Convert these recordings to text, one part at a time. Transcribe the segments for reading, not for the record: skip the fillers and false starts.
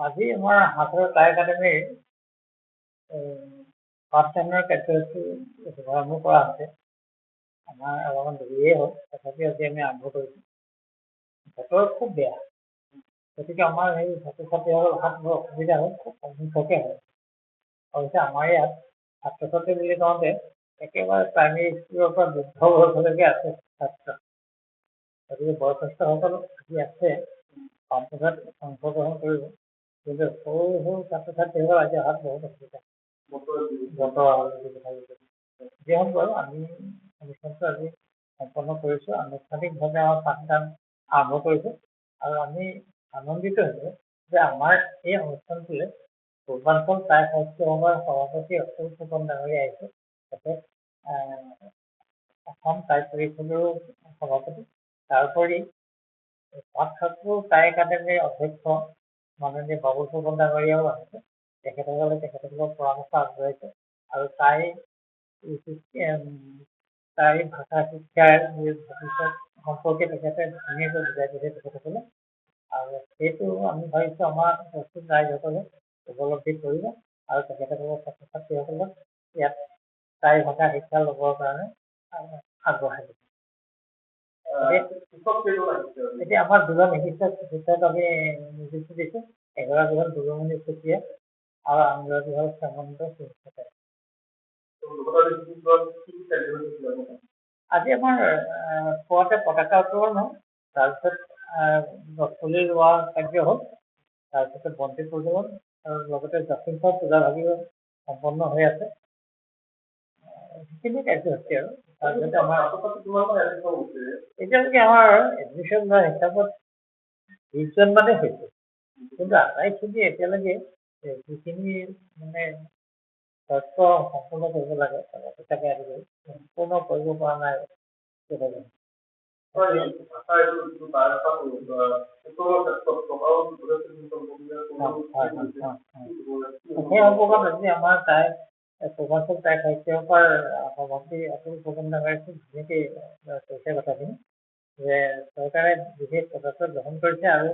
আজি আমাৰ হাতৰ টাই একাডেমীৰ পাঠদানৰ কাৰ্যসূচী শুভাৰম্ভ কৰা হৈছে। আমাৰ অলপমান দেৰিয়ে হ'ল, তথাপি আজি আমি আৰম্ভ কৰিছোঁ। বতৰ খুব বেয়া, গতিকে আমাৰ সেই ছাত্ৰ ছাত্ৰীসকলৰ হাত বৰ অসুবিধা হয়, খুব সংখ্যকে হয়। অৱশ্যে আমাৰ ইয়াত ছাত্ৰ ছাত্ৰী বুলি কওঁতে একেবাৰে প্ৰাইমেৰী স্কুলৰ পৰা বৃদ্ধ বয়সলৈকে আছে ছাত্ৰ। গতিকে বয়সস্থসকল আজি আছে, পাঠদানত অংশগ্ৰহণ কৰিব, কিন্তু সৰু সৰু ছাত্ৰ ছাত্ৰীসকল আজি অহাত বহুত অসুবিধা। যি হওক বাৰু, আমি অনুষ্ঠানটো আজি সম্পন্ন কৰিছোঁ। আনুষ্ঠানিকভাৱে আমাৰ পাঠদান আৰম্ভ কৰিছোঁ আৰু আমি আনন্দিত হৈছোঁ যে আমাৰ এই অনুষ্ঠানটোলৈ পূৰ্বাঞ্চল টাই সাহিত্য সভাৰ সভাপতি অতুল ফুকন ডাঙৰীয়া আহিছে। তেখেত অসম টাই পৰিষদৰো সভাপতি। তাৰোপৰি পাঠশাস্ত্ৰ টাই একাডেমীৰ অধ্যক্ষ মাননীয় বাবুল ফুকন ডাঙৰীয়াও আহিছে। তেখেতসকলক পৰামৰ্শ আগবঢ়াইছে আৰু টাই ভাষা শিক্ষাৰ ভৱিষ্যত সম্পৰ্কে তেখেতে ধুনীয়াকৈ বুজাই দিছে তেখেতসকলে। আৰু সেইটো আমি ভাবিছোঁ আমাৰ প্ৰস্তুত ৰাইজসকলে উপলব্ধি কৰিব আৰু তেখেতসকলৰ ছাত্ৰ ছাত্ৰীসকলক ইয়াত টাই ভাষা শিক্ষা ল'বৰ কাৰণে আগবঢ়াই দিব। এতিয়া আমাৰ দুজন বিশিষ্ট চিকিৎসক আমি নিযুক্তি দিছোঁ। এগৰাকী হ'ল দুলুমণি চুতীয়া আৰু আনগৰাকী হ'ল শ্যামন্ত চুতীয়া। আজি আমাৰ পুৱাতে পতাকা উত্তোলন হ'ল, তাৰপিছত গছপুলি ৰোৱা কাৰ্য হ'ল, তাৰপিছত বন্তি প্ৰজ্বলন আৰু লগতে দক্ষিণপাট পূজা ভাগি সম্পন্ন হৈ আছে। সেইখিনি কাৰ্যসূচী আৰু তাৰপিছতে আমাৰ এতিয়ালৈকে আমাৰ এডমিশ্যন লোৱা হিচাপত 20জন মানে হৈছে, কিন্তু আটাইখিনি এতিয়ালৈকে যিখিনি মানে তথ্য সম্পূৰ্ণ কৰিব লাগে তাকে আদি কৰি সম্পূৰ্ণ কৰিব পৰা নাই। সেই সম্পৰ্কত আজি আমাৰ টাই পূৰ্বাঞ্চল টাই সাহিত্য সভাৰ সভাপতি অতুল ফুকন ডাঙৰীয়াই খুব ধুনীয়াকৈ কৈছে কথাখিনি যে চৰকাৰে বিশেষ পদক্ষেপ গ্ৰহণ কৰিছে আৰু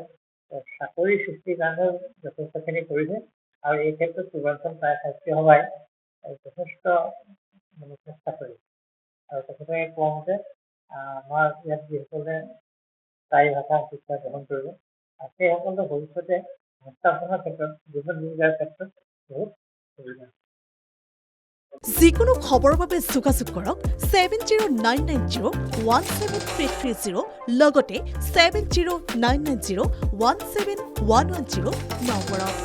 চাকৰি সৃষ্টিৰ কাৰণেও যথেষ্টখিনি কৰিছে আৰু এই ক্ষেত্ৰত পূৰ্বাঞ্চল টাই সাহিত্য সভাই যথেষ্ট মানে চেষ্টা কৰিছে। আৰু তেখেতে কোৱা মতে আমাৰ ইয়াত যিসকলে টাই ভাষা শিক্ষা গ্ৰহণ কৰিব সেইসকলে ভৱিষ্যতে সংস্থাপনৰ ক্ষেত্ৰত জীৱন জীৱিকাৰ ক্ষেত্ৰত বহুত সুবিধা। যিকোনো খবৰৰ বাবে যোগাযোগ কৰক 7099017330 লগতে 7099017110 নম্বৰত।